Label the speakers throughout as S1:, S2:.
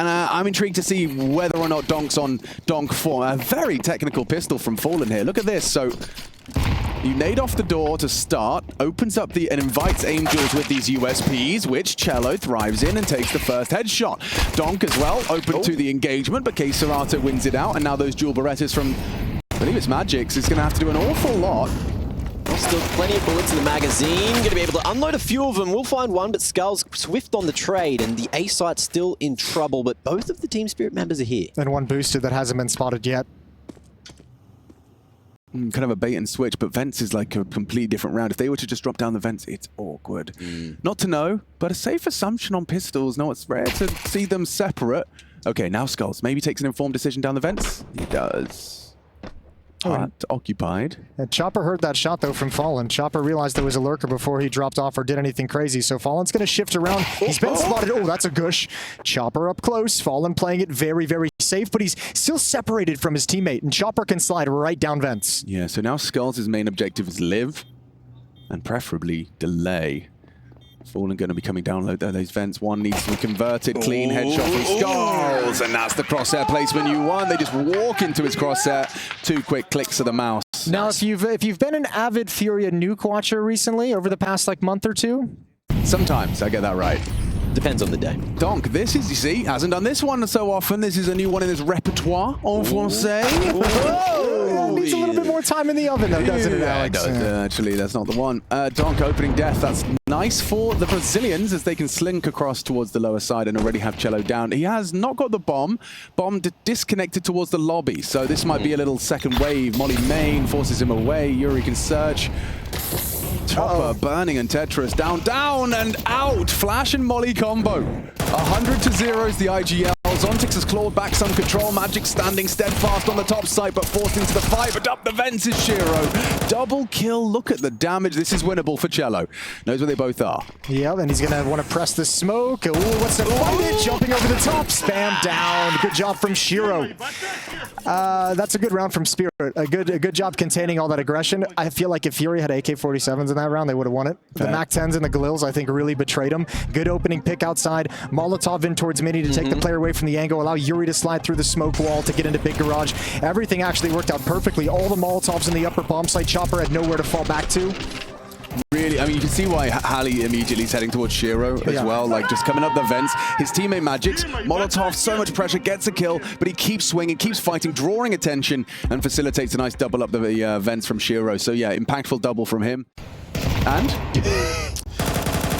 S1: And I'm intrigued to see whether or not Donk's on Donk 4. A very technical pistol from Fallen here. Look at this. So you nade off the door to start, opens up and invites Angels with these USPs, which Cello thrives in and takes the first headshot. Donk as well, open to the engagement, but Serato wins it out, and now those dual Berettas from, I believe it's Magix, is going to have to do an awful lot.
S2: Still plenty of bullets in the magazine. Going to be able to unload a few of them. We'll find one, but Skull's swift on the trade, and the A site's still in trouble, but both of the Team Spirit members are here.
S3: And one boosted that hasn't been spotted yet.
S1: Kind of a bait and switch, but vents is like a completely different round. If they were to just drop down the vents, it's awkward. Not to know, but a safe assumption on pistols. No, it's rare to see them separate. Okay, now Skulls maybe takes an informed decision down the vents. He does. Heart occupied.
S3: And Chopper heard that shot, though, from Fallen. Chopper realized there was a lurker before he dropped off or did anything crazy, so Fallen's going to shift around. He's been spotted. Oh, that's a gush. Chopper up close. Fallen playing it very, very safe, but he's still separated from his teammate, and Chopper can slide right down vents.
S1: Yeah, so now Skulls' main objective is live, and preferably delay. Fallen going to be coming down those vents. One needs to be converted. Clean headshot from Skulls, and that's the crosshair placement you want. They just walk into his crosshair. 2 quick clicks of the mouse.
S3: Now, if you've been an avid Furia Nuke watcher recently, over the past like month or two,
S1: sometimes I get that right.
S2: Depends on the day.
S1: Donk, this is, you see, hasn't done this one so often. This is a new one in his repertoire, en français.
S3: Needs a little bit more time in the oven, though, doesn't it, Alex?
S1: It does. Actually, that's not the one. Donk opening death. That's nice for the Brazilians as they can slink across towards the lower side and already have Cello down. He has not got the bomb. Bomb disconnected towards the lobby, so this might be a little second wave. Molly main forces him away. Yuri can search. Chopper burning and Tetris down and out. Flash and Molly combo. 100 to 0 is the IGL. Zontix has clawed back some control. Magic standing steadfast on the top side, but forced into the fight. But up the vents is Shiro. Double kill. Look at the damage. This is winnable for Cello. Knows where they both are.
S3: Yeah, and he's going to want to press the smoke. Ooh, what's the fight it? Jumping over the top. Spam down. Good job from Shiro. That's a good round from Spirit. A good job containing all that aggression. I feel like if Fury had AK-47s in that round, they would have won it. The MAC-10s and the Galils, I think, really betrayed him. Good opening pick outside. Molotov in towards Mini to take the player away from the angle. Allow Yuri to slide through the smoke wall to get into Big Garage. Everything actually worked out perfectly. All the Molotovs in the upper bomb site. Chopper had nowhere to fall back to.
S1: Really, I mean, you can see why Halley immediately is heading towards Shiro as well, like just coming up the vents. His teammate Magix, Molotov, so much pressure, gets a kill, but he keeps swinging, keeps fighting, drawing attention, and facilitates a nice double up the vents from Shiro. So yeah, impactful double from him. And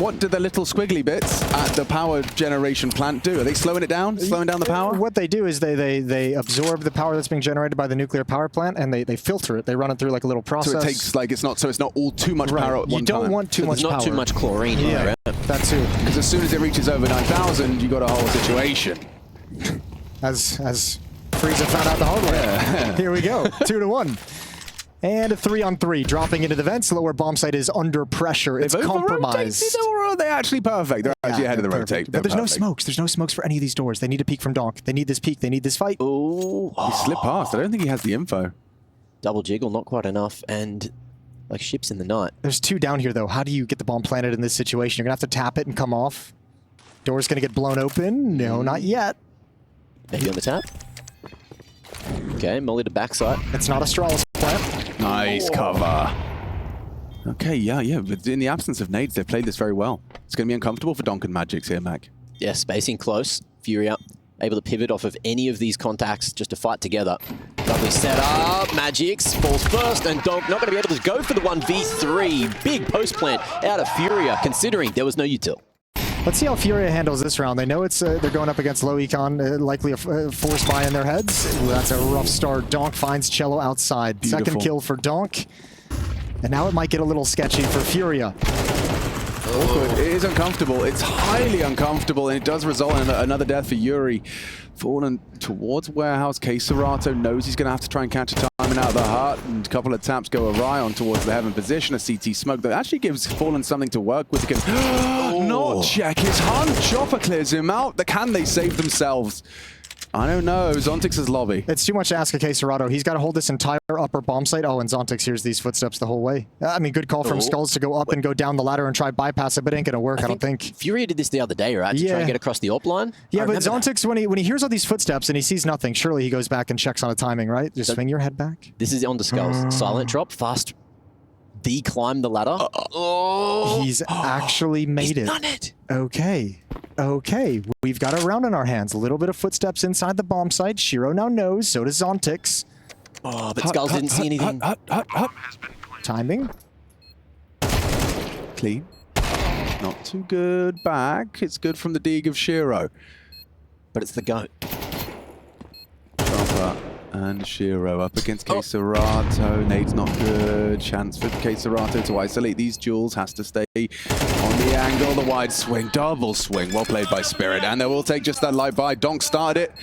S1: what do the little squiggly bits at the power generation plant do? Are they slowing it down? Slowing down the power?
S3: What they do is they absorb the power that's being generated by the nuclear power plant, and they filter it. They run it through like a little process.
S1: So it takes like it's not all too much power at one time.
S3: You don't want too much power.
S2: Not too much chlorine.
S3: Yeah,
S2: right?
S3: that too.
S1: Because as soon as it reaches over 9,000, you got a whole situation.
S3: As Frieza found out the hard way. Yeah. Here we go. 2-1. And a 3-on-3, dropping into the vents. Lower bomb site is under pressure. It's compromised.
S1: Or are they actually perfect? They're actually ahead of the rotate.
S3: But there's no smokes. There's no smokes for any of these doors. They need a peek from Donk. They need this peek. They need this fight.
S1: Oh, he slipped past. I don't think he has the info.
S2: Double jiggle, not quite enough, and like ships in the night.
S3: There's 2 down here, though. How do you get the bomb planted in this situation? You're going to have to tap it and come off. Door's going to get blown open. No, not yet.
S2: Maybe on the tap. Okay, Molly to backside.
S3: It's not a Stralis plant.
S1: Nice cover. Okay, yeah. But in the absence of nades, they've played this very well. It's going to be uncomfortable for Donk and Magix here, Mac.
S2: Yeah, spacing close. Furia able to pivot off of any of these contacts just to fight together. Lovely setup. Magix falls first, and Donk not going to be able to go for the 1v3. Big post plant out of Furia, considering there was no util.
S3: Let's see how Furia handles this round. They know it's they're going up against low econ, likely a force buy in their heads. Ooh, that's a rough start. Donk finds Cello outside. Beautiful. Second kill for Donk. And now it might get a little sketchy for Furia.
S1: Awkward. It is uncomfortable. It's highly uncomfortable, and it does result in another death for Yuri. Fallen towards Warehouse. Serato knows he's going to have to try and catch a timing out of the hut, and a couple of taps go awry on towards the heaven position. A CT smoke that actually gives Fallen something to work with. He can not check his hunt. Chopper clears him out. Can they save themselves? I don't know. Zontix's lobby.
S3: It's too much to ask a K-Serrato. He's got to hold this entire upper bomb site. Oh, and Zontix hears these footsteps the whole way. I mean, good call from Skulls to go up and go down the ladder and try bypass it, but it ain't going to work, I don't think.
S2: Furia did this the other day, right? To try and get across the AWP line.
S3: Yeah, but Zontix, when he hears all these footsteps and he sees nothing, surely he goes back and checks on the timing, right? Just swing your head back.
S2: This is on the Skulls. Silent drop, fast declimb the ladder.
S3: He's actually made it.
S2: Done it.
S3: Okay. Okay. We've got a round in our hands. A little bit of footsteps inside the bomb site. Shiro now knows. So does Zontix.
S2: Oh, but Skulls didn't see anything.
S3: Timing.
S1: Clean. Not too good. Back. It's good from the Deeg of Shiro.
S2: But it's the GOAT.
S1: Chopper and Shiro up against K-Serrato. Nade's not good. Chance for K-Serrato to isolate these duels. Has to stay on the angle. The wide swing. Double swing. Well played by Spirit. And they will take just that light buy. Donk started it.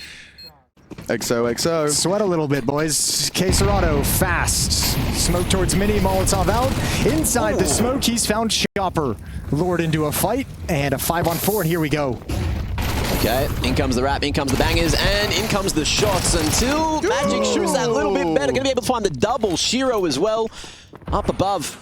S1: XOXO.
S3: Sweat a little bit, boys. K-Serrato fast. Smoke towards Mini. Molotov out. Inside the smoke, he's found Chopper. Lured into a fight. And a 5-on-4. And here we go.
S2: Okay, in comes the rap, in comes the bangers, and in comes the shots until Magic shoots that little bit better. Going to be able to find the double. Shiro as well, up above.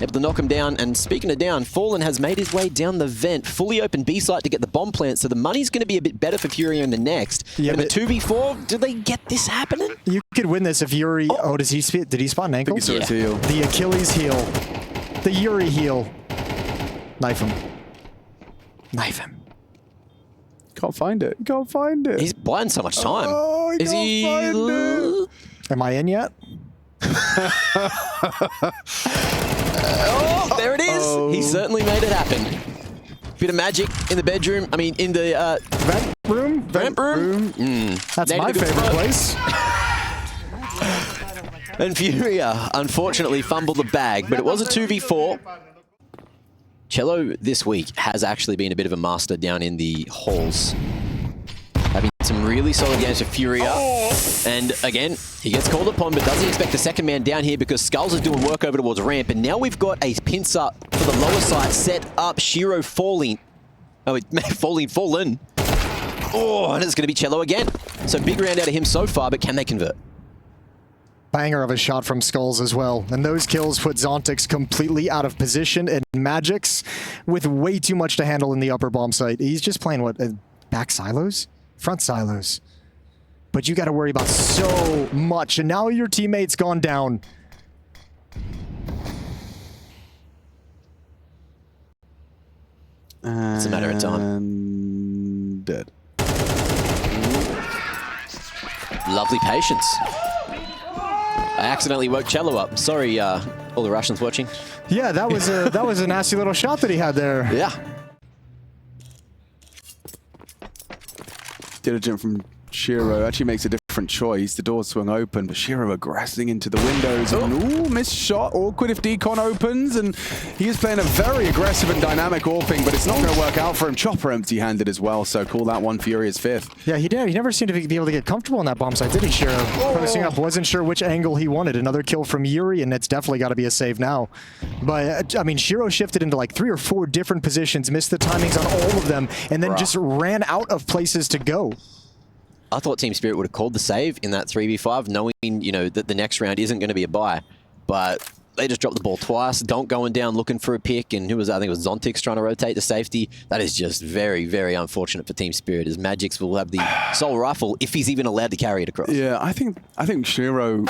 S2: Able to knock him down, and speaking of down, Fallen has made his way down the vent. Fully open B site to get the bomb plant, so the money's going to be a bit better for Furia in the next. Yeah, in the 2v4, do they get this happening?
S3: You could win this if Yuri... Oh, does he did he spot an ankle?
S1: Yeah.
S3: The Achilles heel. The Yuri heel. Knife him. Knife him.
S1: Can't find it. Can't find it.
S2: He's buying so much time.
S1: Oh,
S2: Is he?
S1: Find it.
S3: Am I in yet?
S2: Oh, there it is. He certainly made it happen. Bit of magic in the bedroom. I mean, in the
S3: vent room.
S2: Vent room.
S3: That's my favorite place.
S2: And Furia unfortunately fumbled the bag, but it was a 2v4. Cello this week has actually been a bit of a master down in the halls. Having some really solid games for Furia. And again, he gets called upon, but doesn't expect the second man down here because Skulls is doing work over towards ramp. And now we've got a pincer for the lower side set up. Shiro falling. Oh, fallen. Oh, and it's going to be Cello again. So big round out of him so far, but can they convert?
S3: Banger of a shot from Skulls as well. And those kills put Zontix completely out of position, and Magic's with way too much to handle in the upper bomb site. He's just playing, what, back silos? Front silos. But you got to worry about so much, and now your teammate's gone down.
S2: It's a matter of time.
S1: Dead.
S2: Lovely patience. I accidentally woke Cello up. Sorry, all the Russians watching.
S3: Yeah, that was a nasty little shot that he had there.
S2: Yeah.
S1: Diligent from Shiro actually makes a different choice. The door swung open, but Shiro aggressing into the windows. And, ooh, missed shot. Awkward if Decon opens. And he is playing a very aggressive and dynamic AWPing, but it's not going to work out for him. Chopper empty-handed as well, so call that one Furia's fifth.
S3: Yeah, he did. He never seemed to be able to get comfortable on that bomb site, did he, Shiro? Posting up, wasn't sure which angle he wanted. Another kill from Yuri, and it's definitely got to be a save now. But, I mean, Shiro shifted into like 3 or 4 different positions, missed the timings on all of them, and then just ran out of places to go.
S2: I thought Team Spirit would have called the save in that 3v5, knowing, you know, that the next round isn't going to be a buy. But they just dropped the ball twice. Donk going down looking for a pick, and who was that? I think it was Zontix trying to rotate to safety. That is just very, very unfortunate for Team Spirit, as Magix will have the sole rifle if he's even allowed to carry it across.
S1: Yeah, I think Shiro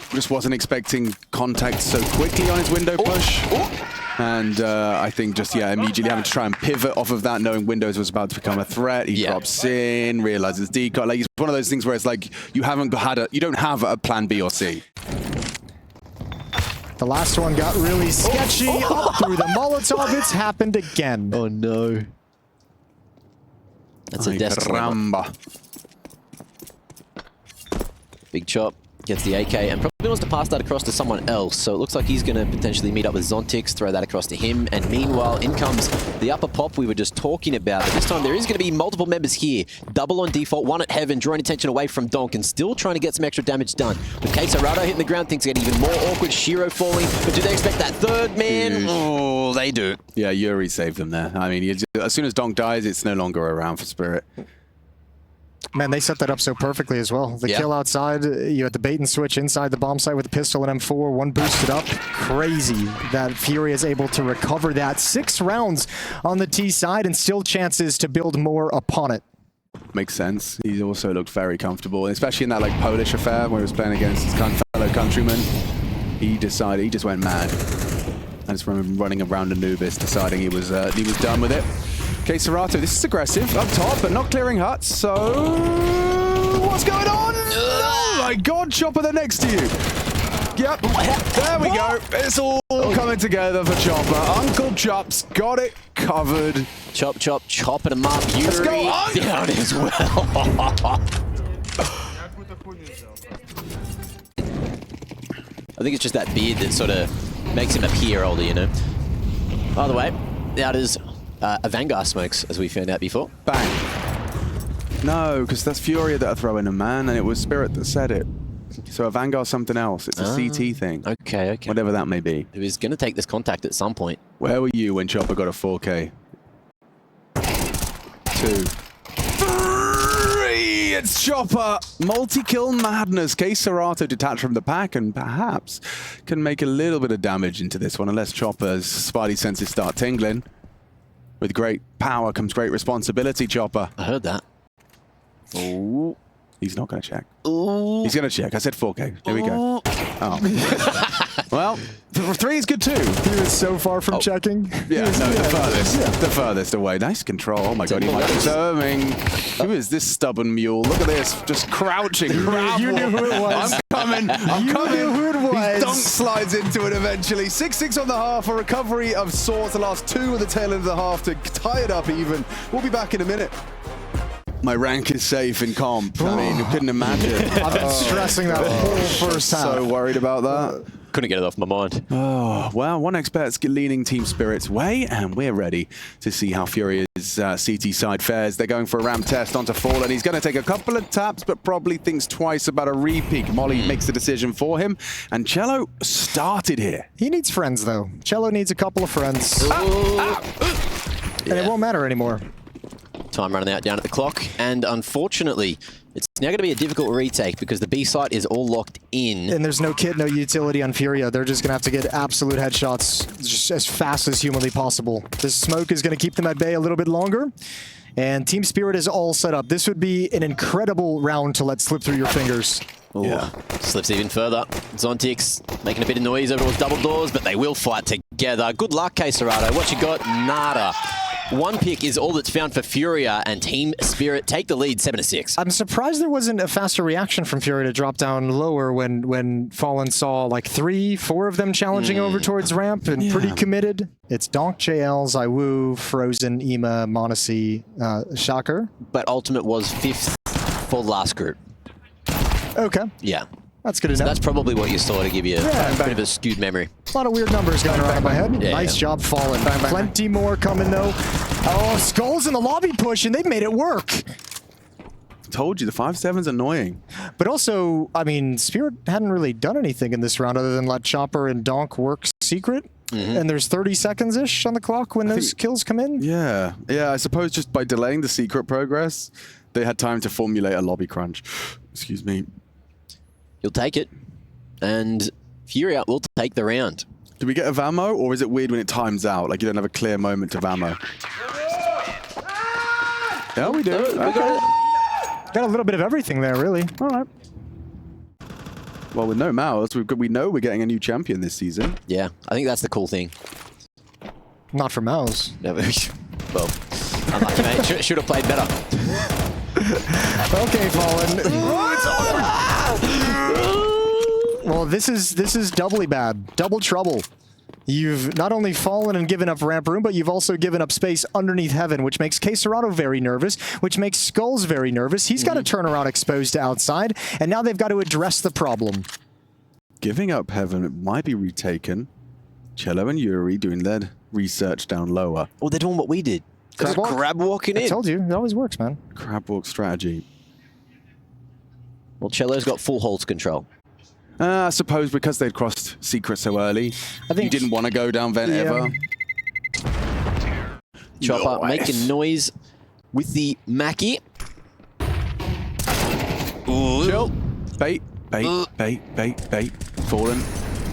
S1: just wasn't expecting contact so quickly on his window push. And I think just, yeah, immediately having to try and pivot off of that, knowing Windows was about to become a threat. He drops in, realizes decoy. Like, it's one of those things where it's like, you don't have a plan B or C.
S3: The last one got really sketchy. Up through the Molotov. It's happened again.
S2: Oh, no. That's a
S1: caramba.
S2: Big chop. Gets the AK and probably wants to pass that across to someone else. So it looks like he's going to potentially meet up with Zontix, throw that across to him. And meanwhile, in comes the upper pop we were just talking about. But this time there is going to be multiple members here. Double on default, one at Heaven, drawing attention away from Donk and still trying to get some extra damage done. With K-Serrato hitting the ground, things get even more awkward. Shiro falling. But do they expect that third man? Oh, they do.
S1: Yeah, Yuri saved them there. I mean, as soon as Donk dies, it's no longer around for Spirit.
S3: Man, they set that up so perfectly as well. The kill outside, you had the bait and switch inside the bomb site with the pistol and M4, one boosted up. Crazy that Furia is able to recover that. 6 rounds on the T side and still chances to build more upon it.
S1: Makes sense. He also looked very comfortable, especially in that like Polish affair where he was playing against his fellow countrymen. He just went mad. I just remember running around Anubis, deciding he was done with it. Okay, Serato, this is aggressive up top, but not clearing huts. So what's going on? Oh my God, Chopper, they're next to you. Yep, there we go. It's all coming together for Chopper. Uncle Chop's got it covered.
S2: Chop, chop, chopping him up. Yuri
S1: Let's go on.
S2: down as well. I think it's just that beard that sort of makes him appear older, you know. By the way, that is a Vanguard smokes, as we found out before.
S1: Bang. No, because that's Furia that are throwing him, man, and it was Spirit that said it. So a Vanguard's something else. It's a CT thing.
S2: Okay, okay.
S1: Whatever that may be.
S2: He was going to take this contact at some point.
S1: Where were you when Chopper got a 4K? 2. 3! It's Chopper! Multi-kill madness. Case Serato detached from the pack and perhaps can make a little bit of damage into this one unless Chopper's spidey senses start tingling. With great power comes great responsibility, Chopper.
S2: I heard that.
S1: Oh. He's not going to check.
S2: Ooh.
S1: He's going to check. I said 4K. There we go. Oh. Well, 3 is good too.
S3: He was so far from checking.
S1: Yeah, no, the furthest. Yeah. The furthest away. Nice control. Oh my God, he might be serving. Who is this stubborn mule? Look at this. Just crouching.
S3: You knew who it was.
S1: I'm coming. I'm
S3: You
S1: coming.
S3: knew who it was.
S1: He dunk slides into it eventually. 6-6 on the half. A recovery of sorts. The last 2 of the tail end of the half to tie it up even. We'll be back in a minute. My rank is safe in comp. I mean, you couldn't imagine.
S3: I've been stressing that whole first half.
S1: So worried about that.
S2: Couldn't get it off my mind.
S1: Oh, well, one expert's leaning Team Spirit's way, and we're ready to see how Furia's CT side fares. They're going for a ramp test onto Fallen. He's going to take a couple of taps, but probably thinks twice about a re-peek. Molly makes the decision for him, and Cello started here.
S3: He needs friends, though. Cello needs a couple of friends. And it won't matter anymore.
S2: Time running out down at the clock, and unfortunately, it's now going to be a difficult retake because the B site is all locked in.
S3: And there's no kit, no utility on Furia. They're just going to have to get absolute headshots just as fast as humanly possible. This smoke is going to keep them at bay a little bit longer. And Team Spirit is all set up. This would be an incredible round to let slip through your fingers.
S2: Ooh, yeah. Slips even further. Zontix making a bit of noise over those double doors, but they will fight together. Good luck, Serato. What you got? Nada. One pick is all that's found for Furia, and Team Spirit take the lead 7-6.
S3: I'm surprised there wasn't a faster reaction from Furia to drop down lower when Fallen saw like 3, 4 of them challenging over towards ramp and pretty committed. It's Donk, JL, Zywoo, Frozen, Ema, Monacy, Shocker.
S2: But Ultimate was 5th for the last group.
S3: Okay.
S2: Yeah.
S3: That's good enough.
S2: That's probably what you saw to give you a bit of a skewed memory.
S3: A lot of weird numbers going around in my head.
S2: Yeah,
S3: nice job, Fallen. Plenty more coming, though. Oh, Skull's in the lobby push, and they've made it work.
S1: Told you, the 5-7's annoying.
S3: But also, I mean, Spirit hadn't really done anything in this round other than let Chopper and Donk work secret. And there's 30 seconds-ish on the clock when those kills come in.
S1: Yeah. Yeah, I suppose just by delaying the secret progress, they had time to formulate a lobby crunch. Excuse me.
S2: You'll take it, and Furia will take the round.
S1: Do we get a Vamo, or is it weird when it times out? Like you don't have a clear moment to Vamo? Yeah, we do. Okay.
S3: Got a little bit of everything there, really.
S1: All right. Well, with no mouths, we know we're getting a new champion this season.
S2: Yeah, I think that's the cool thing.
S3: Not for Mouse.
S2: No, well, unlucky, mate. Should have played better.
S3: Okay, Fallen. Well, this is doubly bad. Double trouble. You've not only fallen and given up ramp room, but you've also given up space underneath Heaven, which makes Serato very nervous, which makes Skulls very nervous. He's got to turn around exposed to outside, and now they've got to address the problem.
S1: Giving up Heaven, it might be retaken. Cello and Yuri doing their research down lower.
S2: Well, they're doing what we did.
S3: Crab walk?
S2: Crab walking in.
S3: I told you, it always works, man.
S1: Crab walk strategy.
S2: Well, Cello's got full holds control.
S1: I suppose because they'd crossed secret so early, I think you didn't want to go down vent ever.
S2: Chopper making noise with the Mackie.
S1: Bait. Fallen.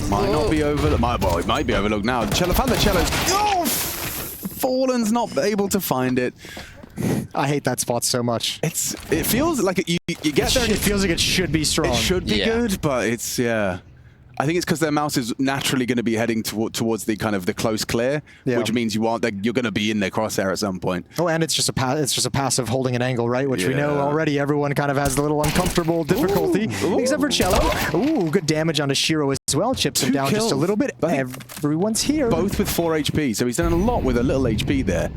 S1: Might not be overlooked. Well, it might be overlooked now. Cello found the cellos. Oh! Fallen's not able to find it.
S3: I hate that spot so much.
S1: It feels like you get there.
S3: It feels like it should be strong.
S1: It should be good, but it's, yeah. I think it's because their mouse is naturally going to be heading towards the kind of the close clear, which means you're going to be in their crosshair at some point.
S3: Oh, and it's just a passive holding an angle, right? Which we know already. Everyone kind of has a little uncomfortable difficulty, except for Cello. Ooh, good damage onto Shiro as well. Chips him down just a little bit. Everyone's here.
S1: Both with 4 HP, so he's done a lot with a little HP there.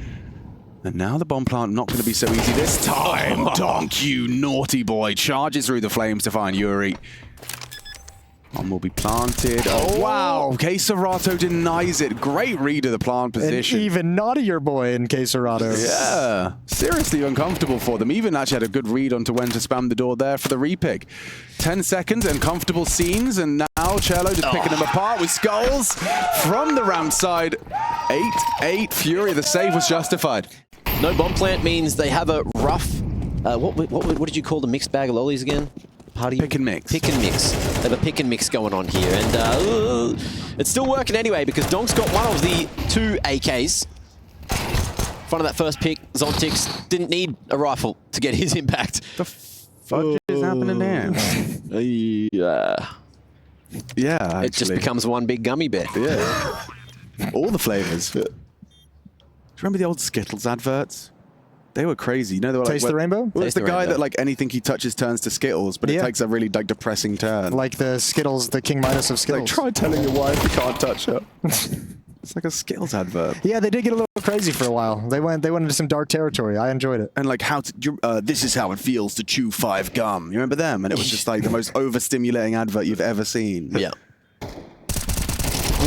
S1: And now the bomb plant not going to be so easy this time. Donk, you naughty boy, charges through the flames to find Yuri. One will be planted. Oh, wow. K-Serato denies it. Great read of the plant position.
S3: An even naughtier boy in K-Serato.
S1: Yeah. Seriously uncomfortable for them. Even actually had a good read onto when to spam the door there for the repick. 10 seconds and comfortable scenes. And now Cello just picking them apart with skulls from the ramp side. 8-8. Furia, the save was justified.
S2: No bomb plant means they have a rough... what did you call the mixed bag of lollies again?
S1: Pick and mix.
S2: Pick and mix. They have a pick and mix going on here. And it's still working anyway because Donk's got one of the 2 AKs. Front of that first pick, Zontix didn't need a rifle to get his impact.
S1: The fuck is happening there? Yeah, actually.
S2: It just becomes one big gummy bear.
S1: Yeah. All the flavors. Do you remember the old Skittles adverts? They were crazy. You know, they were
S3: Taste
S1: like,
S3: the rainbow?
S1: Well, it's the guy that like anything he touches turns to Skittles, but it takes a really like depressing turn.
S3: Like the Skittles, the King Midas of Skittles.
S1: Like, try telling your wife you can't touch her. It's like a Skittles advert.
S3: Yeah, they did get a little crazy for a while. They went into some dark territory. I enjoyed it.
S1: And like this is how it feels to chew 5 gum. You remember them? And it was just like the most overstimulating advert you've ever seen.
S2: Yeah.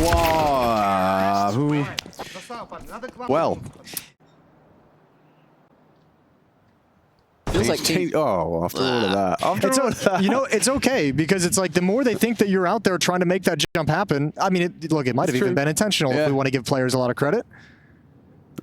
S1: Wow. Well.
S2: Feels like
S1: after all of that.
S3: You know, it's okay because it's like the more they think that you're out there trying to make that jump happen. I mean, look, it might have even been intentional if we want to give players a lot of credit.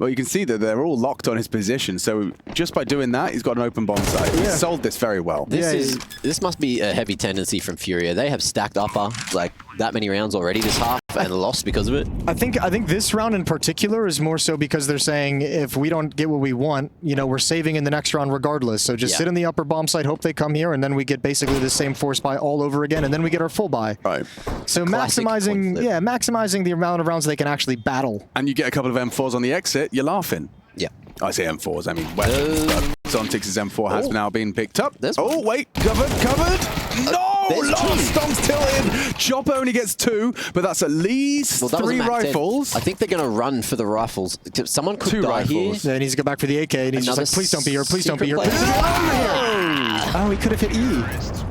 S1: Well, you can see that they're all locked on his position, so just by doing that, he's got an open bomb site. He's sold this very well.
S2: This must be a heavy tendency from Furia. They have stacked upper like that many rounds already this half and lost because of it.
S3: I think this round in particular is more so because they're saying if we don't get what we want, you know, we're saving in the next round regardless. So just sit in the upper bomb site, hope they come here, and then we get basically the same force buy all over again, and then we get our full buy.
S1: Right.
S3: So maximizing the amount of rounds they can actually battle.
S1: And you get a couple of M4s on the exit, you're laughing.
S2: Yeah.
S1: I say M4s, I mean weapons, but Zontix's M4 has now been picked up. Oh, wait, covered. No, lost, Donk's tilted. Chopper only gets 2, but that's at least 3 rifles.
S2: I think they're going to run for the rifles. Someone could die here.
S3: Yeah, he needs to go back for the AK, and he's just like, please don't be here, please don't be here. Oh, he could have hit E.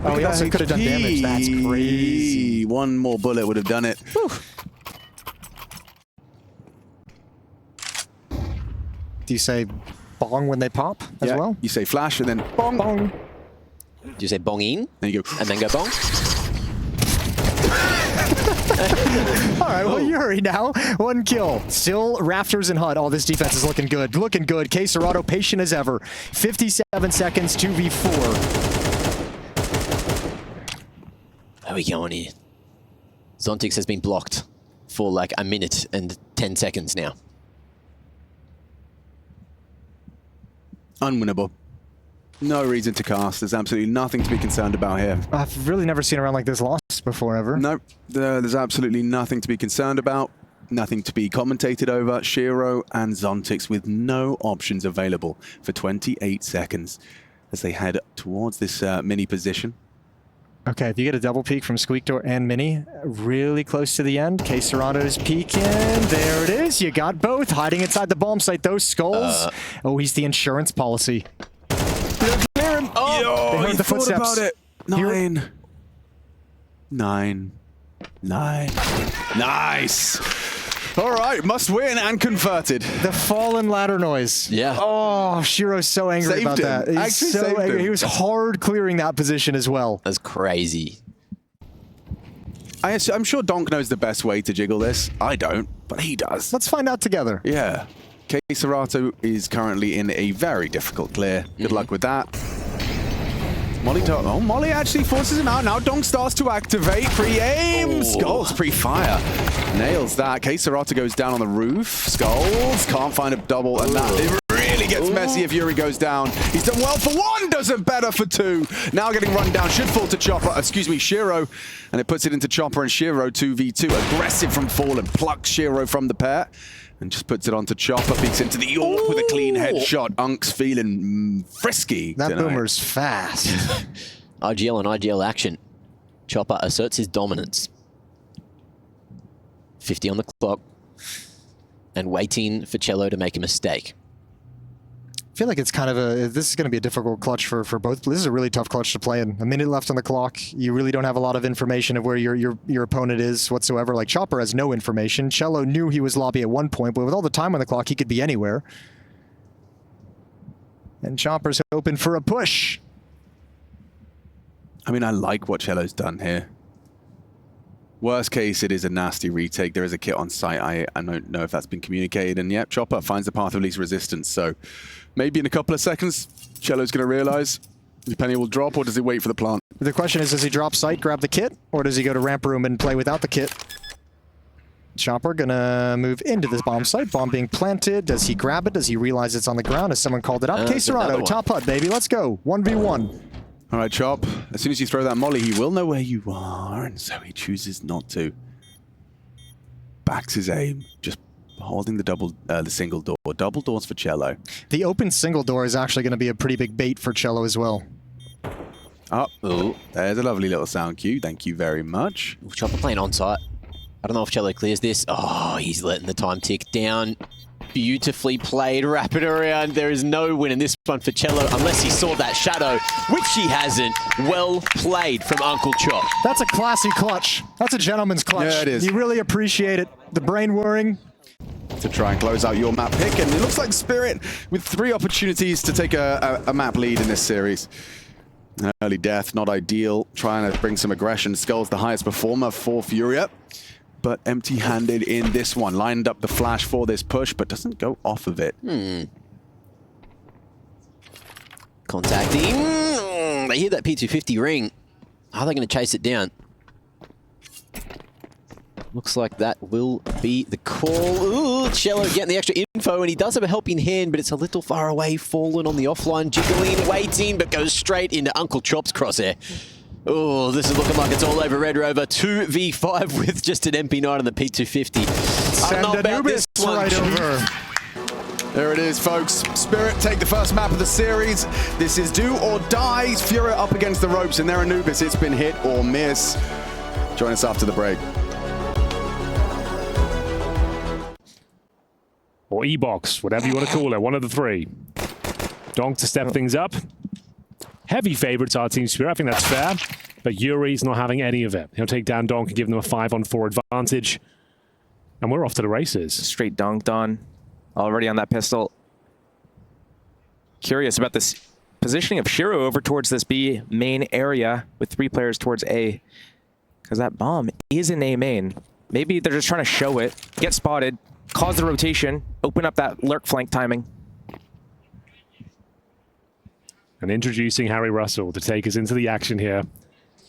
S3: Oh, he also could have done damage. That's crazy.
S1: One more bullet would have done it. Whew.
S3: Do you say bong when they pop as well?
S1: You say flash and then bong.
S3: Bong.
S2: Do you say bong in?
S1: Then you go.
S2: And then go bong?
S3: All right, well, Yuri now. 1 kill. Still Rafters and HUD. Oh, this defense is looking good. Looking good. K-Serato patient as ever. 57 seconds, 2v4.
S2: How are we going here? Zontix has been blocked for like a minute and 10 seconds now.
S1: Unwinnable. No reason to cast. There's absolutely nothing to be concerned about here.
S3: I've really never seen a round like this lost before, ever.
S1: Nope. There's absolutely nothing to be concerned about. Nothing to be commentated over. Shiro and Zontix with no options available for 28 seconds as they head towards this mini position.
S3: Okay, if you get a double peek from Squeakdoor and Mini, really close to the end. K-Serato's peeking. There it is. You got both. Hiding inside the bomb site. Those skulls. Oh, he's the insurance policy.
S1: Clear him. Oh,
S3: they heard the footsteps.
S1: About it. 9. Nice. All right, must win and converted.
S3: The fallen ladder noise.
S2: Yeah.
S3: Oh, Shiro's so angry about that. He's so angry. He was hard clearing that position as well.
S2: That's crazy.
S1: I'm sure Donk knows the best way to jiggle this. I don't, but he does.
S3: Let's find out together.
S1: Yeah. K-Serato is currently in a very difficult clear. Good luck with that. Molly actually forces him out. Now Donk starts to activate. Pre-aim. Skulls pre-fire. Nails that. K-Serata goes down on the roof. Skulls can't find a double, and that it really gets messy if Fury goes down. He's done well for one, does it better for two. Now getting run down. Should fall to Chopper. Excuse me, Shiro. And it puts it into Chopper and Shiro 2v2. Aggressive from Fallen. Plucks Shiro from the pair. And just puts it onto Chopper, peeks into the York with a clean headshot. Unk's feeling frisky
S3: That
S1: tonight.
S3: boomer's fast.
S2: IGL and IGL action. Chopper asserts his dominance. 50 on the clock. And waiting for Cello to make a mistake.
S3: I feel like it's kind of this is going to be a difficult clutch for both. This is a really tough clutch to play in. A minute left on the clock. You really don't have a lot of information of where your opponent is whatsoever. Like Chopper has no information. Cello knew he was lobby at one point, but with all the time on the clock, he could be anywhere. And Chopper's open for a push.
S1: I mean, I like what Cello's done here. Worst case, it is a nasty retake. There is a kit on site. I don't know if that's been communicated. And yep, Chopper finds the path of least resistance. So maybe in a couple of seconds, Cello's going to realize the penny will drop, or does he wait for the plant?
S3: The question is, does he drop site, grab the kit, or does he go to ramp room and play without the kit? Chopper gonna move into this bomb site. Bomb being planted. Does he grab it? Does he realize it's on the ground? Has someone called it up? K-Serata, top hut, baby. Let's go. 1v1.
S1: All right, Chop. As soon as you throw that molly, he will know where you are, and so he chooses not to. Backs his aim, just holding the single door. Double doors for Cello.
S3: The open single door is actually going to be a pretty big bait for Cello as well.
S1: Oh, there's a lovely little sound cue. Thank you very much.
S2: Chopper playing on site. I don't know if Cello clears this. Oh, he's letting the time tick down. Beautifully played, wrap it around. There is no win in this one for Cello unless he saw that shadow, which he hasn't. Well played from Uncle Chop.
S3: That's a classy clutch. That's a gentleman's clutch.
S1: Yeah, it is.
S3: You really appreciate it. The brain whirring.
S1: To try and close out your map pick, and it looks like Spirit with 3 opportunities to take a map lead in this series. An early death, not ideal. Trying to bring some aggression. Skull's the highest performer for Furia, but empty-handed in this one. Lined up the flash for this push, but doesn't go off of it.
S2: Contacting. They hear that P250 ring. How are they going to chase it down? Looks like that will be the call. Ooh, Cello getting the extra info, and he does have a helping hand, but it's a little far away. Fallen on the offline, jiggling, waiting, but goes straight into Uncle Chop's crosshair. Oh, this is looking like it's all over Red Rover. 2v5 with just an MP9 on the P250.
S3: Send Anubis right over.
S1: There it is, folks. Spirit take the first map of the series. This is do or die. Furia up against the ropes, and their Anubis. It's been hit or miss. Join us after the break.
S4: Or E-Box, whatever you want to call it, one of the 3. Donk to step things up. Heavy favorites are Team Spirit, I think that's fair. But Yuri's not having any of it. He'll take down Donk and give them a 5-on-4 advantage. And we're off to the races.
S5: Straight dunked on. Already on that pistol. Curious about this positioning of Shiro over towards this B main area with 3 players towards A. Because that bomb is in A main. Maybe they're just trying to show it, get spotted, cause the rotation, open up that lurk flank timing.
S4: And introducing Harry Russell to take us into the action here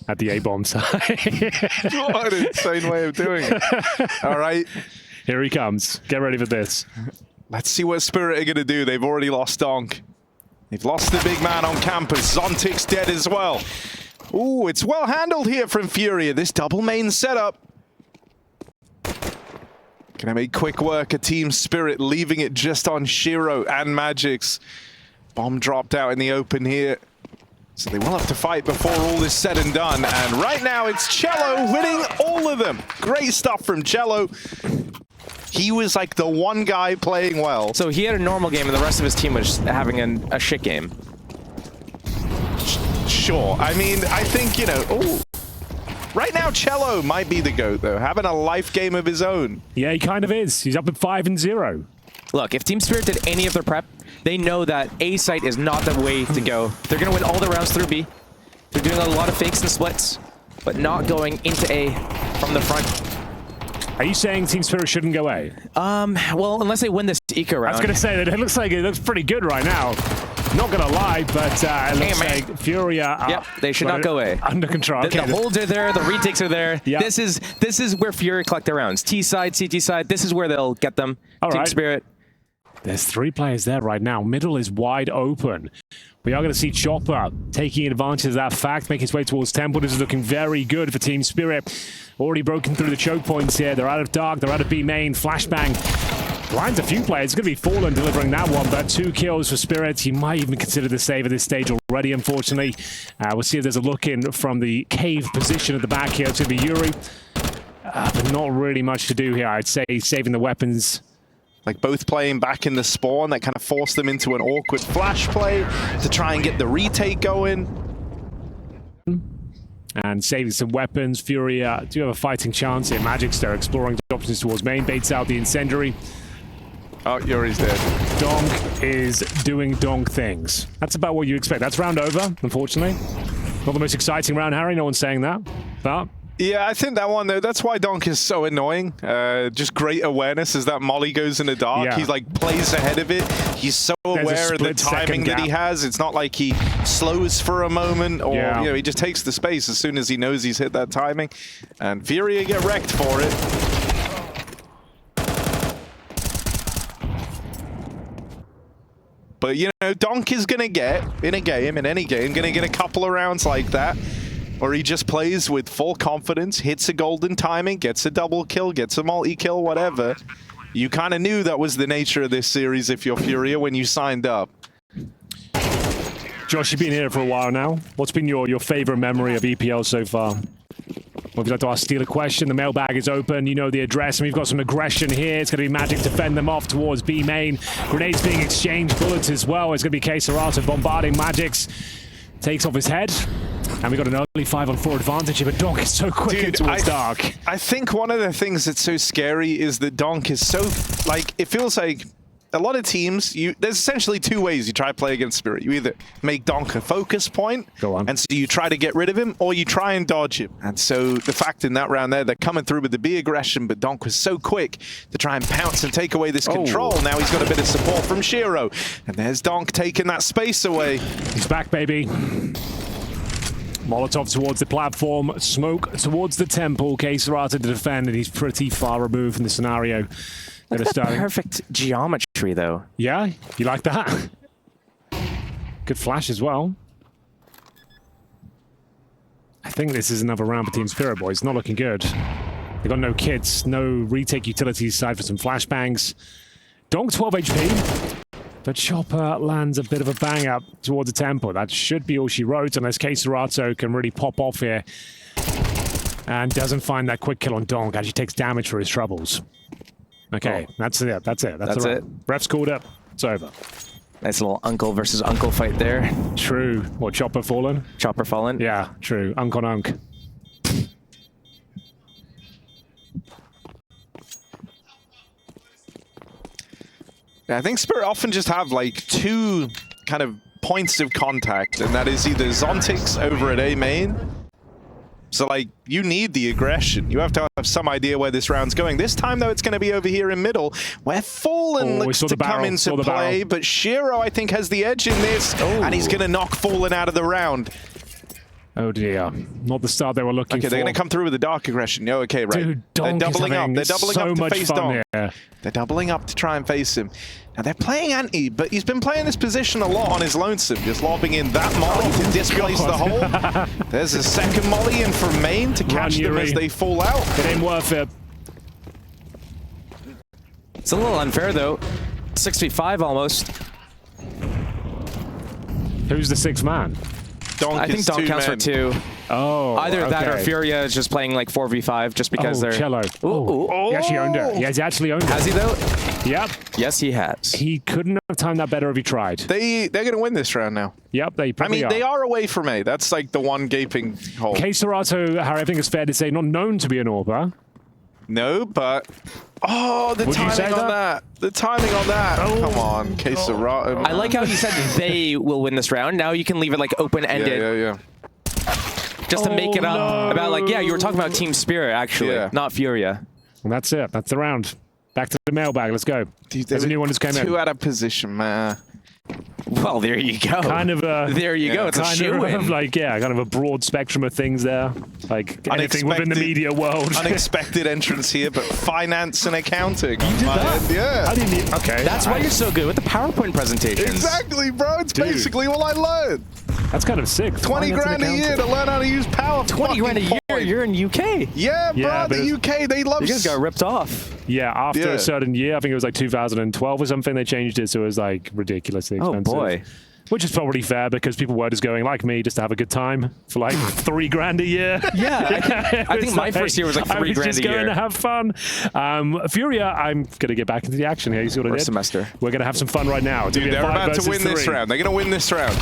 S4: at the A-bomb side.
S6: What an insane way of doing it. All right.
S4: Here he comes. Get ready for this.
S6: Let's see what Spirit are going to do. They've already lost Donk. They've lost the big man on campus. Zontic's dead as well. Ooh, it's well handled here from Furia. This double main setup. Gonna make quick work of Team Spirit, leaving it just on Shiro and Magix. Bomb dropped out in the open here. So they will have to fight before all is said and done. And right now it's Cello winning all of them. Great stuff from Cello. He was like the one guy playing well.
S5: So he had a normal game and the rest of his team was having a shit game.
S6: Sure. I mean, I think, you know, ooh. Right now, Cello might be the GOAT, though, having a life game of his own.
S4: Yeah, he kind of is. He's up at 5-0.
S5: Look, if Team Spirit did any of their prep, they know that A site is not the way to go. They're going to win all the rounds through B. They're doing a lot of fakes and splits, but not going into A from the front.
S4: Are you saying Team Spirit shouldn't go A?
S5: Well, unless they win this eco round.
S4: I was going to say that it looks pretty good right now. Not gonna lie, but it looks
S5: man.
S4: like Furia.
S5: Yep, they should not go away.
S4: Under control.
S5: The holds are there, the retakes are there.
S4: Yeah.
S5: This is where Furia collect their rounds. T side, CT side. This is where they'll get them.
S4: All
S5: Team
S4: right.
S5: Spirit.
S4: There's 3 players there right now. Middle is wide open. We are going to see Chopper taking advantage of that fact, making his way towards Temple. This is looking very good for Team Spirit. Already broken through the choke points here. They're out of Dark, they're out of B main. Flashbang blinds a few players. It's going to be Fallen delivering that one, but 2 kills for Spirit. He might even consider the save at this stage already, unfortunately. We'll see if there's a look in from the cave position at the back here. It's going to be Yuri. But not really much to do here. I'd say saving the weapons.
S6: Like both playing back in the spawn, that kind of forced them into an awkward flash play to try and get the retake going.
S4: And saving some weapons. Furia do have a fighting chance here. Magic's there exploring the options towards main. Baits out the incendiary.
S6: Oh, Yuri's dead.
S4: Donk is doing Donk things. That's about what you expect. That's round over, unfortunately. Not the most exciting round, Harry. No one's saying that. But
S6: Yeah, I think that one, though, that's why Donk is so annoying. Just great awareness as that molly goes in the dark.
S4: Yeah.
S6: He's like plays ahead of it. He's so aware of the timing that he has. It's not like he slows for a moment or, you know, he just takes the space as soon as he knows he's hit that timing. And Furia get wrecked for it. But, you know, Donk is going to get, in a game, in any game, going to get a couple of rounds like that. Or he just plays with full confidence, hits a golden timing, gets a double kill, gets a multi-kill, whatever. You kind of knew that was the nature of this series if you're Furia when you signed up.
S4: Josh, you've been here for a while now. What's been your favorite memory of EPL so far? Well, if you'd like to ask Steel a question, the mailbag is open. You know the address, and we've got some aggression here. It's going to be Magic to fend them off towards B main. Grenades being exchanged, bullets as well. It's going to be K-Serata bombarding Magic's. Takes off his head. And we got an early 5-on-4 advantage here, but Donk is so quick towards Dark.
S6: I think one of the things that's so scary is that Donk is so, like, it feels like a lot of teams, there's essentially 2 ways you try to play against Spirit. You either make Donk a focus point, and so you try to get rid of him, or you try and dodge him. And so the fact in that round there, they're coming through with the B aggression, but Donk was so quick to try and pounce and take away this control. Now he's got a bit of support from Shiro. And there's Donk taking that space away.
S4: He's back, baby. Molotov towards the platform, smoke towards the temple. K-Serata to defend, and he's pretty far removed from the scenario.
S5: Look at that perfect geometry, though.
S4: Yeah? You like that? Good flash as well. I think this is another round for Team Spirit, boys. Not looking good. They've got no kits, no retake utilities side for some flashbangs. Donk 12 HP. But Chopper lands a bit of a bang up towards the temple. That should be all she wrote, unless K-Serata can really pop off here. And doesn't find that quick kill on Donk. Actually takes damage for his troubles. Okay, that's it. That's it. That's it. Ref's called up. It's over.
S5: Nice little uncle versus uncle fight there.
S4: True. What, Chopper fallen?
S5: Chopper fallen?
S4: Yeah, true. Unk on unk.
S6: I think Spirit often just have like 2 kind of points of contact, and that is either Zontix over at A main. So like, you need the aggression. You have to have some idea where this round's going. This time though, it's going to be over here in middle, where Fallen looks to come into play, but Shiro I think has the edge in this, and he's going to knock Fallen out of the round.
S4: Oh dear, not the start they were looking for.
S6: Okay, they're going to come through with the dark aggression. Oh, okay, right.
S4: Dude,
S6: they're doubling up. They're doubling up to face Donk.
S4: Here.
S6: They're doubling up to try and face him. Now they're playing anti, but he's been playing this position a lot on his lonesome, just lobbing in that molly to displace the hole. There's a second molly in from main to catch them as they fall out.
S4: It ain't worth it.
S5: It's a little unfair though. 6v5 almost.
S4: Who's the 6th man?
S6: Donk
S5: I think Donk counts for 2.
S4: Oh,
S5: either that or Furia is just playing like 4v5 just because they're...
S4: Cello. He actually owned it. He has actually owned it.
S5: Has he though?
S4: Yep.
S5: Yes, he has.
S4: He couldn't have timed that better if he tried.
S6: They're going to win this round now.
S4: Yep, they probably
S6: they are away from A. That's like the one gaping hole.
S4: K-Serata, Harry, I think it's fair to say, not known to be an AWPer.
S6: No, but... Oh, the timing on that. The timing on that. Come on, K-Serata.
S5: I like how you said they will win this round. Now you can leave it like open-ended.
S6: Yeah.
S5: Just to make it up about like, yeah, you were talking about Team Spirit, actually, not Furia.
S4: And that's it. That's the round. Back to the mailbag. Let's go.
S6: Dude,
S4: there's a new one that's came in.
S6: 2 out of position, man.
S5: Well, there you go.
S4: Kind of a...
S5: There you go. It's a
S4: kind
S5: shoe-in.
S4: of like, yeah, kind of a broad spectrum of things there. Like anything within the media world.
S6: Unexpected entrance here, but finance and accounting.
S4: You did that?
S6: Yeah.
S4: I didn't even... Okay.
S5: That's why you're so good with the PowerPoint presentations.
S6: Exactly, bro. It's basically all I learned.
S4: That's kind of sick.
S6: 20 grand a year to learn how to use PowerPoint.
S5: 20 grand a year. You're in UK.
S6: Yeah, bro.
S4: Yeah,
S6: the UK, they love...
S5: You guys got ripped off.
S4: Yeah, after a certain year, I think it was like 2012 or something, they changed it, so it was like ridiculously expensive.
S5: Oh, boy.
S4: Which is probably fair because people were just going, like me, just to have a good time for like 3 grand a year.
S5: Yeah, I think my first year was like 3 grand a year.
S4: just going to have fun. Furia, I'm going to get back into the action here. You see what I did?
S5: First semester.
S4: We're going to have some fun right now.
S6: Dude, they're about to win this round. They're going to win this round.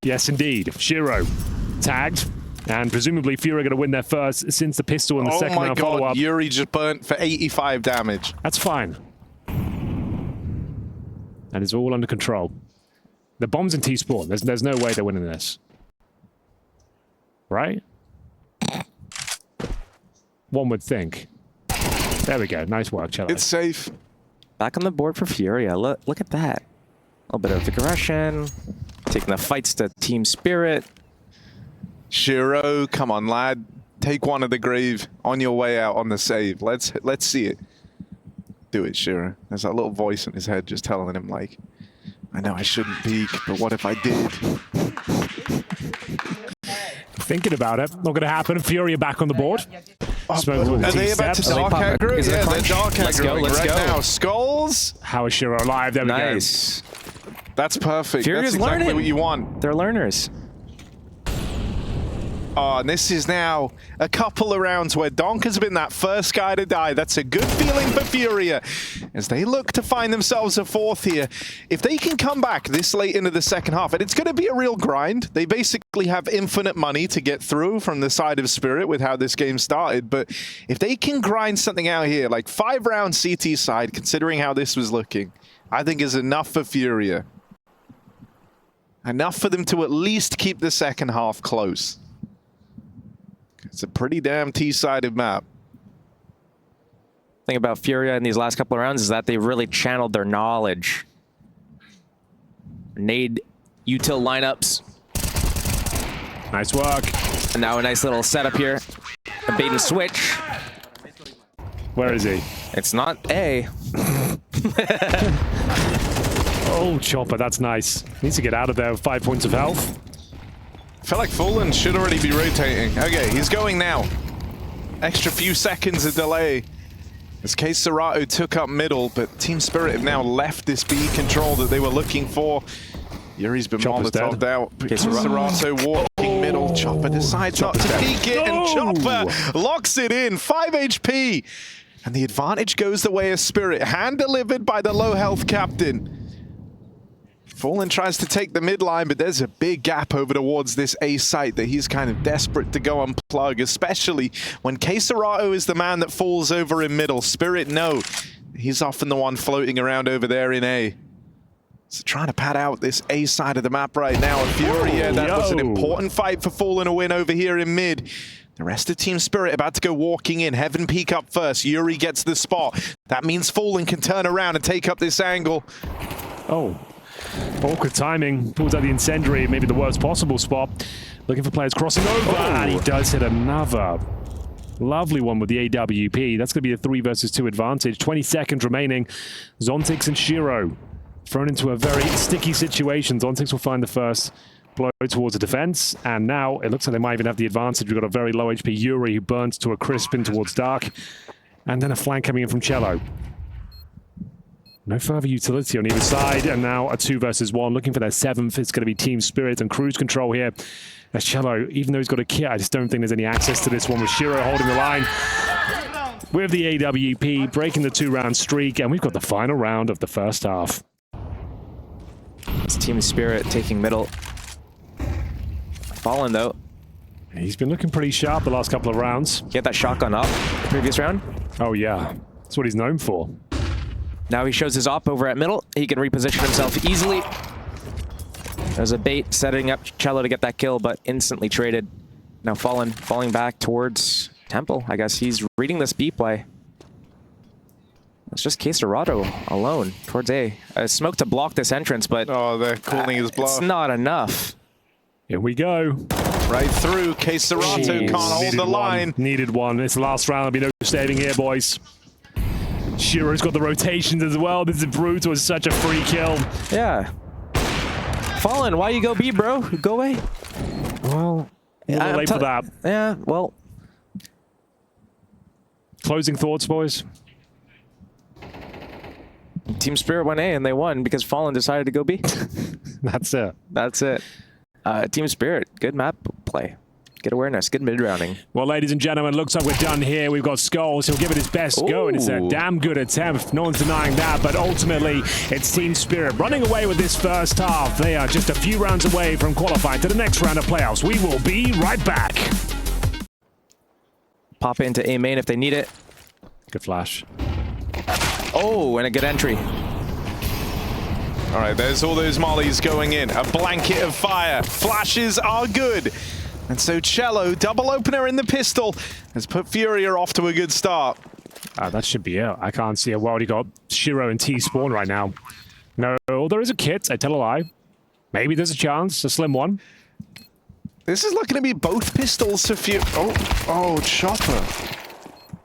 S4: Yes, indeed. Shiro tagged. And presumably Furia are going to win their first since the pistol in the second round follow-up.
S6: Oh my god, Yuri just burnt for 85 damage.
S4: That's fine. And it's all under control. The bomb's in T-spawn. There's no way they're winning this. Right? One would think. There we go. Nice work, Cello.
S6: It's safe.
S5: Back on the board for Furia. Look at that. A little bit of aggression. Taking the fights to team spirit.
S6: Shiro, come on, lad. Take one of the grave on your way out on the save. Let's see it. Do it, Shiro. There's that little voice in his head just telling him, like, I know I shouldn't peek, but what if I did?
S4: Thinking about it. Not going to happen. Furia back on the board.
S6: Are they about to dark aggro? Yeah, they're dark aggroing right now. Skulls?
S4: How is Shiro alive? There we go.
S5: Nice.
S6: That's perfect.
S5: Furia's
S6: That's exactly
S5: learning.
S6: what you want.
S5: They're learners.
S6: Oh, and this is now a couple of rounds where Donk has been that first guy to die. That's a good feeling for Furia as they look to find themselves a fourth here. If they can come back this late into the second half, and it's going to be a real grind. They basically have infinite money to get through from the side of Spirit with how this game started. But if they can grind something out here, like 5-round CT side, considering how this was looking, I think is enough for Furia. Enough for them to at least keep the second half close. It's a pretty damn T-sided map.
S5: Thing about Furia in these last couple of rounds is that they really channeled their knowledge. Nade util lineups.
S4: Nice work.
S5: And now a nice little setup here. A bait and switch.
S4: Where is he?
S5: It's not A.
S4: Oh, Chopper, that's nice. Needs to get out of there with 5 points of health.
S6: I feel like Fallen should already be rotating. Okay, he's going now. Extra few seconds of delay. As Case Serato took up middle, but Team Spirit have now left this B control that they were looking for. Yuri's been Molotov'd out. Case Serato walking middle. Chopper decides not to peek it, and Chopper locks it in. 5 HP. And the advantage goes the way of Spirit. Hand delivered by the low health captain. Fallen tries to take the midline, but there's a big gap over towards this A site that he's kind of desperate to go unplug, especially when Serato is the man that falls over in middle. Spirit, no. He's often the one floating around over there in A. So trying to pad out this A side of the map right now. And Furia, that was an important fight for Fallen to win over here in mid. The rest of Team Spirit about to go walking in. Heaven peek up first. Yuri gets the spot. That means Fallen can turn around and take up this angle.
S4: Oh. Awkward timing. Pulls out the incendiary, maybe the worst possible spot. Looking for players crossing over, and he does hit another lovely one with the AWP. That's going to be a 3 versus 2 advantage. 20 seconds remaining. Zontix and Shiro thrown into a very sticky situation. Zontix will find the first blow towards the defense, and now it looks like they might even have the advantage. We've got a very low HP Yuri who burns to a crisp in towards Dark, and then a flank coming in from Cello. No further utility on either side, and now a 2 versus 1. Looking for their 7th. It's going to be Team Spirit and cruise control here. As Cello, even though he's got a kit, I just don't think there's any access to this one with Shiro holding the line. With the AWP, breaking the 2-round streak, and we've got the final round of the first half.
S5: It's Team Spirit taking middle. Fallen, though.
S4: He's been looking pretty sharp the last couple of rounds.
S5: Get that shotgun up previous round.
S4: Oh, yeah. That's what he's known for.
S5: Now he shows his op over at middle. He can reposition himself easily. There's a bait setting up Cello to get that kill, but instantly traded. Now falling back towards Temple. I guess he's reading this B play. It's just Queserato alone towards A. Smoke to block this entrance, but
S6: Oh, they're calling his bluff.
S5: it's not enough.
S4: Here we go.
S6: Right through. Queserato can't hold the line.
S4: Needed one. It's the last round. There'll be no saving here, boys. Shiro's got the rotations as well. This is brutal. It's such a free kill.
S5: Yeah. Fallen, why you go B, bro? Go away.
S4: Well, a little late for that.
S5: Yeah, well.
S4: Closing thoughts, boys?
S5: Team Spirit went A and they won because Fallen decided to go B.
S4: That's it.
S5: That's it. Team Spirit, good map play. Good awareness, good mid-rounding.
S4: Well, ladies and gentlemen, looks like we're done here. We've got Skulls. He'll give it his best go, and it's a damn good attempt. No one's denying that, but ultimately, it's Team Spirit running away with this first half. They are just a few rounds away from qualifying to the next round of playoffs. We will be right back.
S5: Pop into A main if they need it.
S4: Good flash.
S5: Oh, and a good entry.
S6: All right, there's all those mollies going in. A blanket of fire. Flashes are good. And so Cello, double opener in the pistol, has put Furia off to a good start.
S4: That should be it. I can't see a world. You got Shiro and T spawn right now. No, there is a kit. I tell a lie. Maybe there's a chance. A slim one.
S6: This is looking to be both pistols to Furia. Oh, Chopper.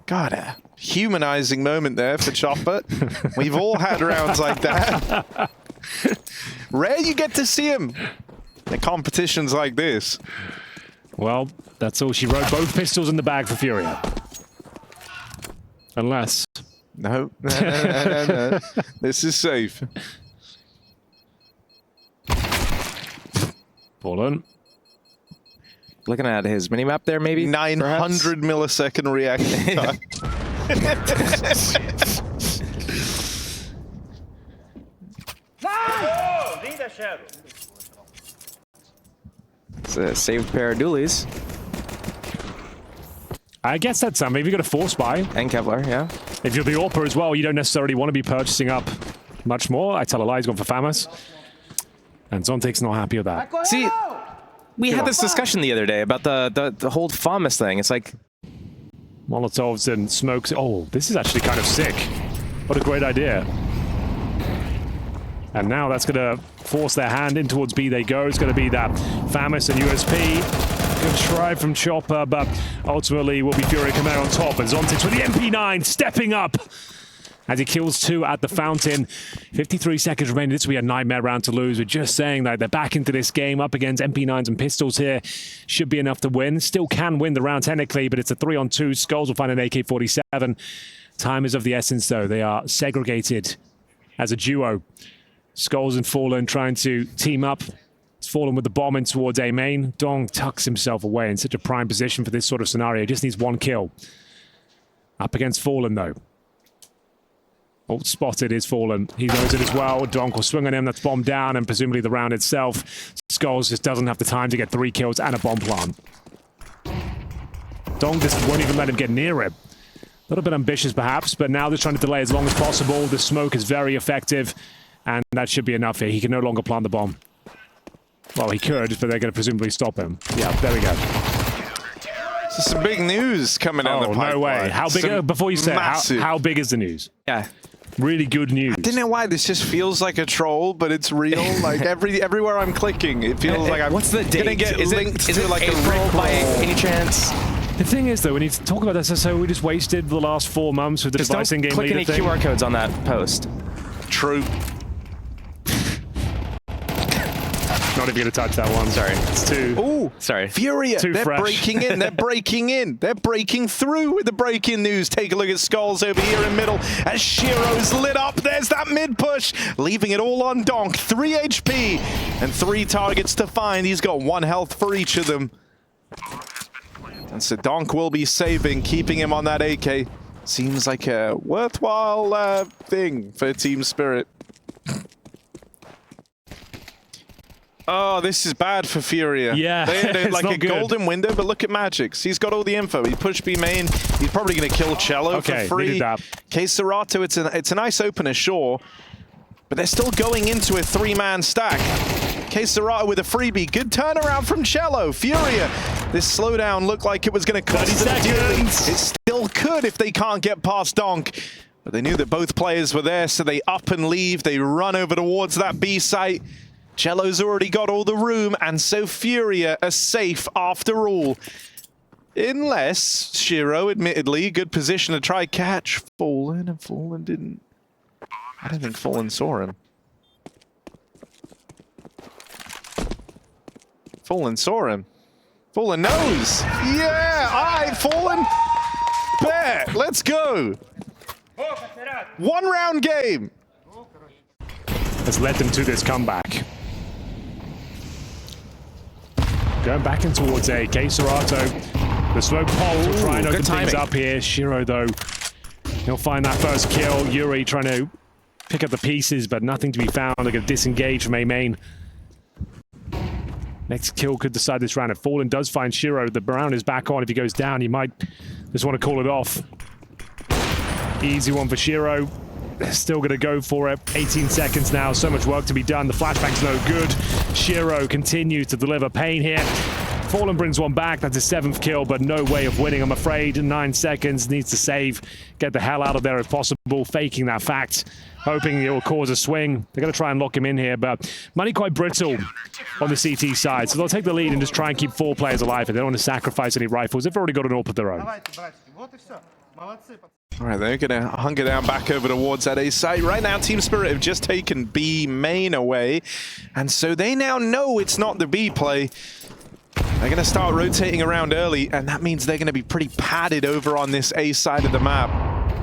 S6: God, a humanizing moment there for Chopper. We've all had rounds like that. Rare you get to see him in competitions like this.
S4: Well, that's all she wrote. Both pistols in the bag for Furia. Unless...
S6: No. This is safe.
S4: Fallen.
S5: Looking at his minimap there, maybe?
S6: 900 millisecond reaction time.
S5: It's a saved pair of dualies.
S4: I guess that's something. If you've got a force buy,
S5: And Kevlar, yeah.
S4: if you're the AWPer as well, you don't necessarily want to be purchasing up much more. I tell a lie, he's gone for Famous. And Zontic's not happy with that.
S5: See, we had this discussion the other day about the whole FAMAS thing. It's like...
S4: Molotovs and smokes. Oh, this is actually kind of sick. What a great idea. And now that's going to force their hand in towards B they go. It's going to be that Famous and USP. Good try from Chopper, but ultimately will be Furia coming out on top. And Zontix with the MP9 stepping up as he kills two at the fountain. 53 seconds remaining. This will be a nightmare round to lose. We're just saying that they're back into this game up against MP9s and pistols here. Should be enough to win. Still can win the round technically, but it's a 3-on-2. Skulls will find an AK-47. Time is of the essence, though. They are segregated as a duo. Skulls and Fallen trying to team up. It's Fallen with the bomb in towards A main. Dong tucks himself away in such a prime position for this sort of scenario. He just needs one kill. Up against Fallen, though. Oh, spotted is Fallen. He knows it as well. Donk will swing on him. That's bomb down, and presumably the round itself. Skulls just doesn't have the time to get 3 kills and a bomb plant. Donk just won't even let him get near him. A little bit ambitious, perhaps, but now they're trying to delay as long as possible. The smoke is very effective, and that should be enough here. He can no longer plant the bomb. Well, he could, but they're going to presumably stop him. Yeah, there we go.
S6: So some big news coming down the pipeline.
S4: No way. How big? Before you say it, how big is the news?
S5: Yeah.
S4: Really good news.
S6: I don't know why this just feels like a troll, but it's real. Like everywhere I'm clicking, it feels like I'm
S5: What's the date?
S6: gonna get linked
S5: is
S6: to
S5: it
S6: like
S5: April
S6: a Rick
S5: by
S6: roll.
S5: any chance?
S4: The thing is, though, we need to talk about this. So we just wasted the last 4 months with the
S5: Just
S4: device
S5: don't
S4: in-game
S5: click
S4: leader
S5: any
S4: thing.
S5: QR codes on that post.
S6: True.
S4: Not even going to touch that one.
S5: Sorry.
S4: It's too...
S6: Ooh,
S5: Sorry.
S6: Furia,
S4: Too
S6: they're
S4: fresh.
S6: breaking in, they're breaking in, they're breaking through with the break-in news. Take a look at Skulls over here in middle as Shiro's lit up. There's that mid-push, leaving it all on Donk. 3 HP and 3 targets to find. He's got 1 health for each of them. And so Donk will be saving, keeping him on that AK. Seems like a worthwhile thing for Team Spirit. Oh, this is bad for Furia.
S4: Yeah,
S6: They're
S4: it's
S6: like
S4: not
S6: a
S4: good.
S6: golden window, but look at Magix. He's got all the info. He pushed B main. He's probably going to kill Cello for free.
S4: needed that.
S6: Queserato, it's a nice opener, sure, but they're still going into a 3-man stack. Queserato with a freebie. Good turnaround from Cello. Furia, this slowdown looked like it was going to cost
S4: 30
S6: them dearly.
S4: seconds.
S6: It still could if they can't get past Donk. But they knew that both players were there, so they up and leave. They run over towards that B site. Cello's already got all the room, and so Furia are safe after all. Unless Shiro, admittedly, good position to try catch Fallen, and Fallen didn't. I don't think Fallen saw him. Fallen saw him. Fallen knows. Yeah, all right, Fallen. Bet, let's go. 1 round game.
S4: Has led them to this comeback. Going back in towards A. Serato. The smoke pole trying to open things up here. Shiro, though, he'll find that first kill. Yuri trying to pick up the pieces, but nothing to be found. They're going to disengage from A main. Next kill could decide this round. If Fallen does find Shiro, the round is back on. If he goes down, he might just want to call it off. Easy one for Shiro. Still going to go for it. 18 seconds now. So much work to be done. The flashback's no good. Shiro continues to deliver pain here. Fallen brings one back. That's his 7th kill, but no way of winning, I'm afraid. 9 seconds. Needs to save. Get the hell out of there if possible. Faking that fact. Hoping it will cause a swing. They're going to try and lock him in here, but money quite brittle on the CT side. So they'll take the lead and just try and keep 4 players alive. And they don't want to sacrifice any rifles. They've already got an AWP of their own.
S6: All right, they're going to hunker down back over towards that A site. Right now, Team Spirit have just taken B main away, and so they now know it's not the B play. They're going to start rotating around early, and that means they're going to be pretty padded over on this A side of the map.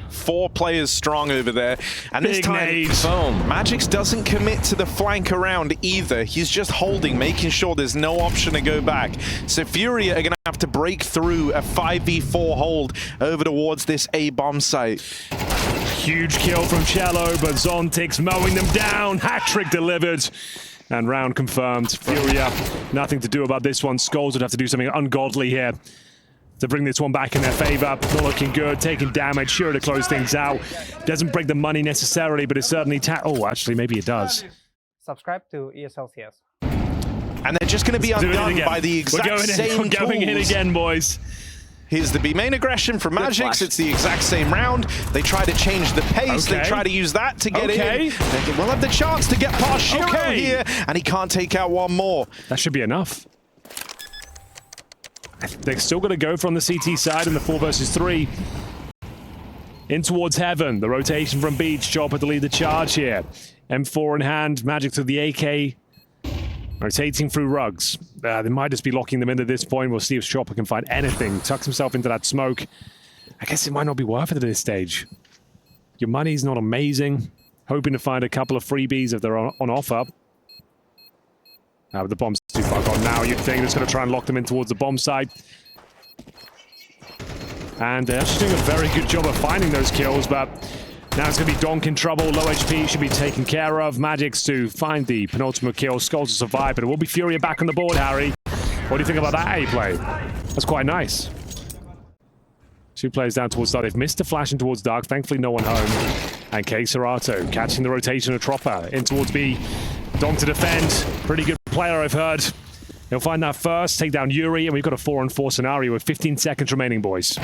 S6: 4 players strong over there, and this time, boom, Magix doesn't commit to the flank around either. He's just holding, making sure there's no option to go back. So Furia are going to have to break through a 5v4 hold over towards this A bomb site.
S4: Huge kill from Cello, but Zontix mowing them down. Hat-trick delivered. And round confirmed. Furia, nothing to do about this one. Skulls would have to do something ungodly here to bring this one back in their favor. Not looking good, taking damage, sure to close things out. Doesn't break the money necessarily, but it certainly oh, actually, maybe it does.
S7: Subscribe to ESL CS.
S6: And they're just going to be undone by the exact same
S4: We're going in again, boys.
S6: Here's the B main aggression from Magix. It's the exact same round. They try to change the pace. They try to use that to get in. They will have the chance to get past Shiro here, and he can't take out one more.
S4: That should be enough. They're still going to go from the CT side in the 4 versus 3. In towards Heaven. The rotation from Beach. Chopper to lead the charge here. M4 in hand. Magic to the AK. Rotating through rugs. They might just be locking them in at this point. We'll see if Chopper can find anything. Tucks himself into that smoke. I guess it might not be worth it at this stage. Your money's not amazing. Hoping to find a couple of freebies if they're on offer. But the bomb's too far gone now. You'd think it's going to try and lock them in towards the bomb side. And they're actually doing a very good job of finding those kills, but now it's going to be Donk in trouble. Low HP should be taken care of. Magix to find the penultimate kill. Skulls to survive, but it will be Furia back on the board, Harry. What do you think about that A play? That's quite nice. 2 players down towards Dark. They've missed a flash in towards Dark. Thankfully, no one home. And Serato catching the rotation of Tropper in towards B. Donk to defend. Pretty good player, I've heard. He'll find that first, take down Yuri, and we've got a 4-on-4 scenario with 15 seconds remaining, boys.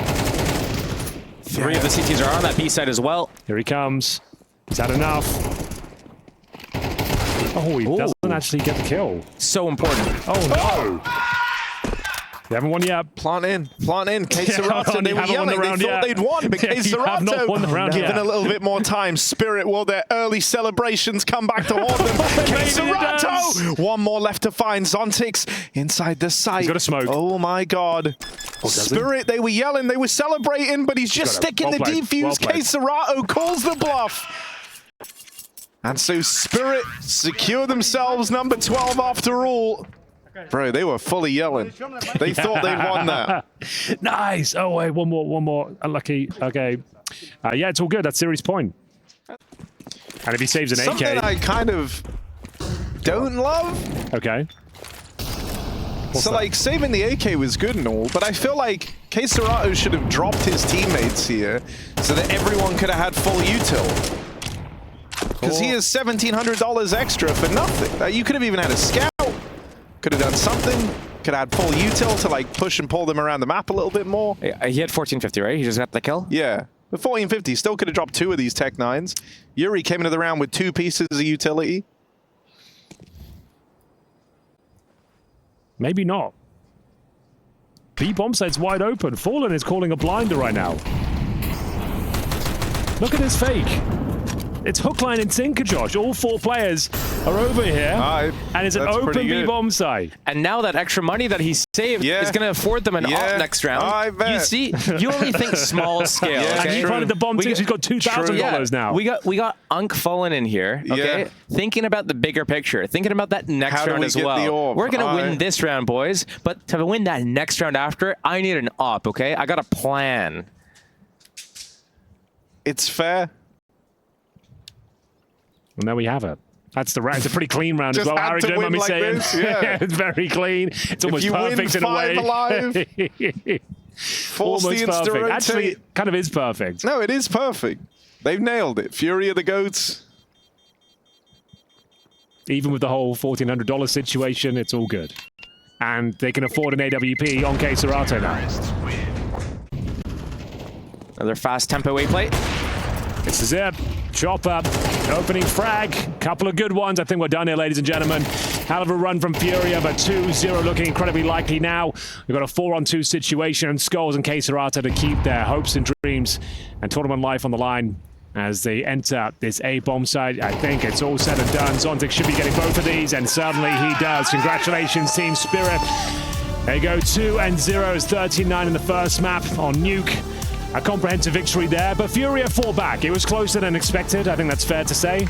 S5: 3 of the CTs are on that B side as well.
S4: Here he comes. Is that enough? Oh, he doesn't actually get the kill.
S5: So important.
S4: Oh, no. They haven't won yet.
S6: Plant in. Serato, they were yelling. They thought they'd won, but Serato given a little bit more time. Spirit, will their early celebrations come back to haunt them? Serato! 1 more left to find. Zontix inside the site.
S4: He's got a smoke.
S6: Oh my god. Spirit, they were yelling, they were celebrating, but he's just sticking the defuse. Serato calls the bluff. And so Spirit secure themselves number 12 after all. Bro, they were fully yelling. They thought they'd won that.
S4: Nice. Oh, wait, one more. Unlucky. Okay. Yeah, it's all good. That's series point. And if he saves an AK...
S6: Something I kind of don't love.
S4: Okay.
S6: So, like, saving the AK was good and all, but I feel like Serato should have dropped his teammates here so that everyone could have had full util. Because he has $1,700 extra for nothing. You could have even had a scout. Could have done something. Could have had full util to like push and pull them around the map a little bit more.
S5: He had 1450, right? He just got the kill?
S6: Yeah. But 1450 still could have dropped 2 of these Tech 9s. Yuri came into the round with 2 pieces of utility.
S4: Maybe not. B bomb site's wide open. Fallen is calling a blinder right now. Look at this fake. It's hook, line, and sinker, Josh. All 4 players are over here, and it's an open B bomb site.
S5: And now that extra money that he saved is going to afford them an op next round.
S6: I bet.
S5: You see, you only think small scale.
S6: Yeah,
S5: okay?
S4: And he planted the bomb too. She's got $2,000 now.
S5: We got Unk Fallen in here. Okay, thinking about the bigger picture, thinking about that next round as well. We're gonna win this round, boys. But to win that next round after, I need an op. Okay, I got a plan.
S6: It's fair.
S4: And there we have it. That's the round. It's a pretty clean round as
S6: Just
S4: well.
S6: had
S4: Harry,
S6: to
S4: don't mind
S6: win
S4: me
S6: like
S4: saying.
S6: this, yeah.
S4: It's very clean. It's almost
S6: you
S4: perfect
S6: win
S4: in a way.
S6: 5 alive, force the
S4: Almost
S6: insta
S4: perfect.
S6: rotate.
S4: Actually, it kind of is perfect.
S6: No, it is perfect. They've nailed it. Furia the GOATs.
S4: Even with the whole $1,400 situation, it's all good. And they can afford an AWP on K Serato now.
S5: Another fast tempo A play.
S4: This is it. Chopper, opening frag. Couple of good ones. I think we're done here, ladies and gentlemen. Hell of a run from Furia, but 2-0 looking incredibly likely now. We've got a 4-on-2 situation. Skulls and K Serato to keep their hopes and dreams and tournament life on the line as they enter this A bomb site. I think it's all said and done. Zontic should be getting both of these, and certainly he does. Congratulations, Team Spirit. There you go, 2-0. It's 39 in the first map on Nuke. A comprehensive victory there, but Furia fought back. It was closer than expected. I think that's fair to say.